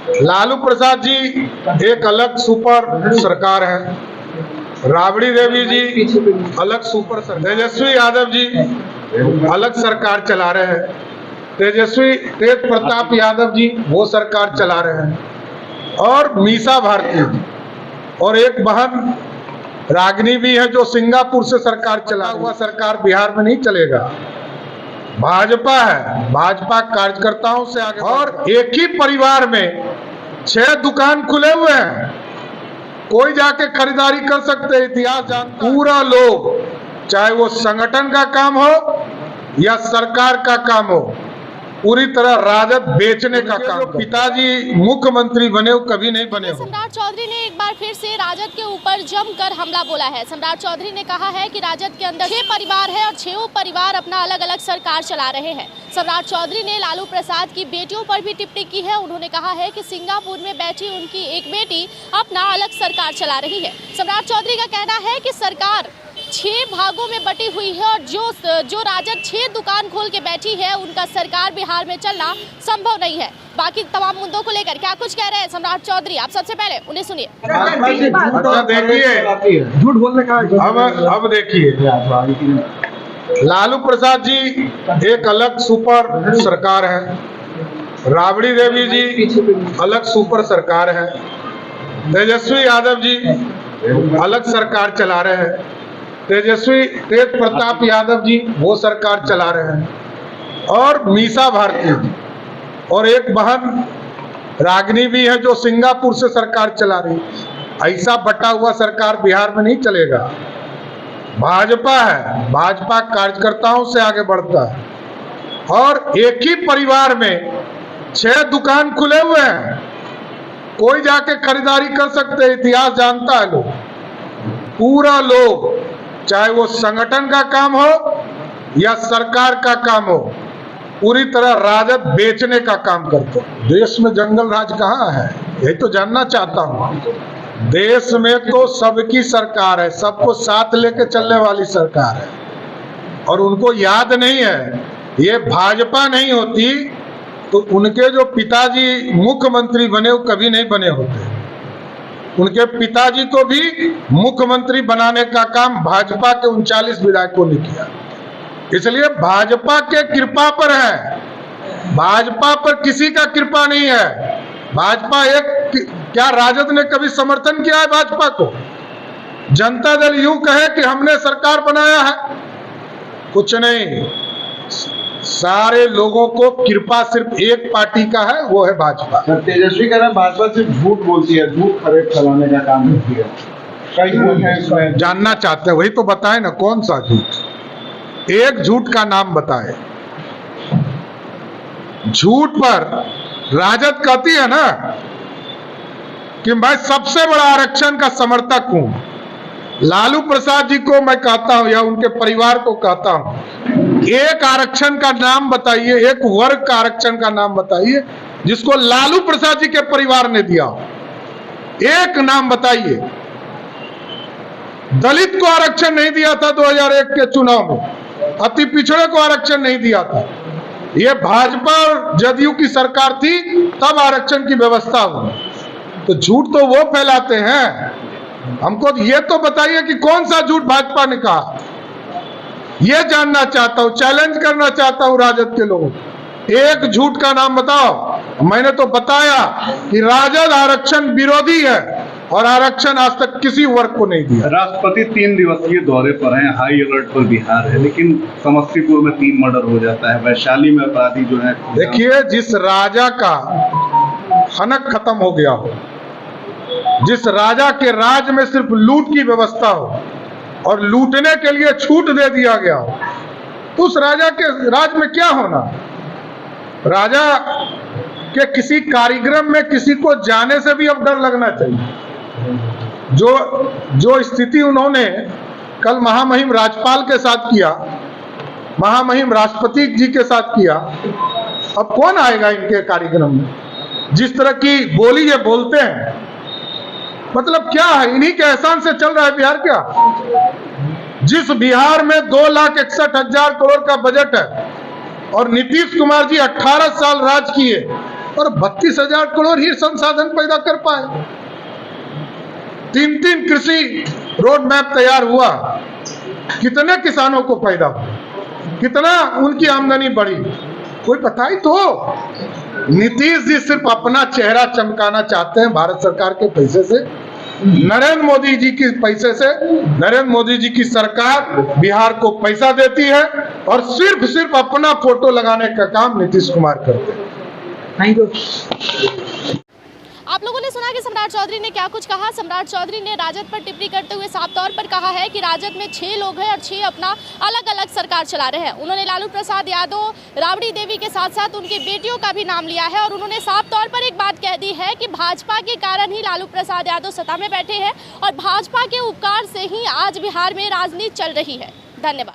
लालू प्रसाद जी एक अलग सुपर सरकार है, राबड़ी देवी जी अलग सुपर सरकार, तेजस्वी यादव जी अलग सरकार चला रहे हैं, तेज प्रताप यादव जी वो सरकार चला रहे हैं, और मीसा भारती और एक बहन रागिनी भी है जो सिंगापुर से सरकार चला हुआ। सरकार बिहार में नहीं चलेगा, भाजपा है, भाजपा कार्यकर्ताओं से आगे। और एक ही परिवार में 6 दुकान खुले हुए हैं, कोई जाके खरीदारी कर सकते हैं। इतिहास जानता है पूरा लोग, चाहे वो संगठन का काम हो या सरकार का काम हो, पूरी तरह राजद बेचने का काम। पिताजी मुख्यमंत्री बने हो, कभी नहीं बने हो। सम्राट चौधरी ने एक बार फिर से राजद के ऊपर जमकर हमला बोला है। सम्राट चौधरी ने कहा है कि राजद के अंदर 6 परिवार है और 6 परिवार अपना अलग अलग सरकार चला रहे हैं। सम्राट चौधरी ने लालू प्रसाद की बेटियों पर भी टिप्पणी की है। उन्होंने कहा है कि सिंगापुर में बैठी उनकी एक बेटी अपना अलग सरकार चला रही है। सम्राट चौधरी का कहना है कि सरकार 6 भागों में बटी हुई है और जो राजद 6 दुकान खोल के बैठी है, उनका सरकार बिहार में चलना संभव नहीं है। बाकी तमाम मुद्दों को लेकर क्या कुछ कह रहे हैं सम्राट चौधरी, आप सबसे पहले उन्हें सुनिए। देखिए, झूठ बोलने का अब देखिए, लालू प्रसाद जी एक अलग सुपर सरकार है, राबड़ी देवी जी अलग सुपर सरकार है, तेजस्वी यादव जी अलग सरकार चला रहे हैं, तेज प्रताप यादव जी वो सरकार चला रहे हैं, और मीसा भारती और एक बहन रागिनी भी है जो सिंगापुर से सरकार चला रही है। ऐसा बटा हुआ सरकार बिहार में नहीं चलेगा, भाजपा है, भाजपा कार्यकर्ताओं से आगे बढ़ता है। और एक ही परिवार में 6 दुकान खुले हुए हैं, कोई जाके खरीदारी कर सकते हैं। इतिहास जानता है लोग, पूरा लोग, चाहे वो संगठन का काम हो या सरकार का काम हो, पूरी तरह राजद बेचने का काम करते हैं। देश में जंगल राज कहाँ है, यही तो जानना चाहता हूँ। देश में तो सबकी सरकार है, सबको साथ लेके चलने वाली सरकार है, और उनको याद नहीं है, ये भाजपा नहीं होती तो उनके जो पिताजी मुख्यमंत्री बने वो कभी नहीं बने होते। उनके पिताजी को भी मुख्यमंत्री बनाने का काम भाजपा के 39 विधायकों ने किया। इसलिए भाजपा के कृपा पर है, भाजपा पर किसी का कृपा नहीं है। भाजपा एक, क्या राजद ने कभी समर्थन किया है भाजपा को? जनता दल यूं कहे कि हमने सरकार बनाया है, कुछ नहीं। सारे लोगों को कृपा सिर्फ एक पार्टी का है, वो है भाजपा। तेजस्वी कह रहे हैं भाजपा सिर्फ झूठ बोलती है, झूठ खरीद फैलाने का काम करती है। कई झूठ है इसमें, जानना चाहते हैं, वही तो बताए ना कौन सा झूठ। एक झूठ का नाम बताए। झूठ पर राजद कहती है ना कि मैं सबसे बड़ा आरक्षण का समर्थक हूं। लालू प्रसाद जी को मैं कहता हूं या उनके परिवार को कहता हूं, एक आरक्षण का नाम बताइए, एक वर्ग का आरक्षण का नाम बताइए जिसको लालू प्रसाद जी के परिवार ने दिया। एक नाम बताइए। दलित को आरक्षण नहीं दिया था 2001 के चुनाव में, अति पिछड़े को आरक्षण नहीं दिया था। यह भाजपा और जदयू की सरकार थी, तब आरक्षण की व्यवस्था हुई। तो झूठ तो वो फैलाते हैं, हमको ये तो बताइए कि कौन सा झूठ भाजपा ने कहा। ये जानना चाहता हूं, चैलेंज करना चाहता हूं राजद के लोगों को। एक झूठ का नाम बताओ। मैंने तो बताया कि राजद आरक्षण विरोधी है और आरक्षण आज तक किसी वर्ग को नहीं दिया। राष्ट्रपति 3 दिवसीय दौरे पर हैं, हाई अलर्ट पर बिहार है, लेकिन समस्तीपुर में 3 मर्डर हो जाता है, वैशाली में अपराधी जो है। देखिए, जिस राजा का हनक खत्म हो गया हो, जिस राजा के राज में सिर्फ लूट की व्यवस्था हो और लूटने के लिए छूट दे दिया गया हो, तो उस राजा के राज में क्या होना। राजा के किसी कार्यक्रम में किसी को जाने से भी अब डर लगना चाहिए। जो स्थिति उन्होंने कल महामहिम राज्यपाल के साथ किया, महामहिम राष्ट्रपति जी के साथ किया, अब कौन आएगा इनके कार्यक्रम में। जिस तरह की बोली ये बोलते हैं, मतलब क्या है, इन्हीं के एहसान से चल रहा है बिहार क्या। जिस बिहार में 2,61,000 करोड़ का बजट है और नीतीश कुमार जी 18 साल राज किए, और 32,000 करोड़ ही संसाधन पैदा कर पाए। 3 कृषि रोड मैप तैयार हुआ, कितने किसानों को फायदा हुआ, कितना उनकी आमदनी बढ़ी, कोई बताई तो। नीतीश जी सिर्फ अपना चेहरा चमकाना चाहते हैं भारत सरकार के पैसे से, नरेंद्र मोदी जी के पैसे से। नरेंद्र मोदी जी की सरकार बिहार को पैसा देती है और सिर्फ अपना फोटो लगाने का काम नीतीश कुमार करते हैं। Thank you. आप लोगों ने सुना कि सम्राट चौधरी ने क्या कुछ कहा। सम्राट चौधरी ने राजद पर टिप्पणी करते हुए साफ तौर पर कहा है कि राजद में 6 लोग हैं और 6 अपना अलग अलग सरकार चला रहे हैं। उन्होंने लालू प्रसाद यादव, राबड़ी देवी के साथ साथ उनकी बेटियों का भी नाम लिया है और उन्होंने साफ तौर पर एक बात कह दी है कि भाजपा के कारण ही लालू प्रसाद यादव सत्ता में बैठे हैं और भाजपा के उपकार से ही आज बिहार में राजनीति चल रही है। धन्यवाद।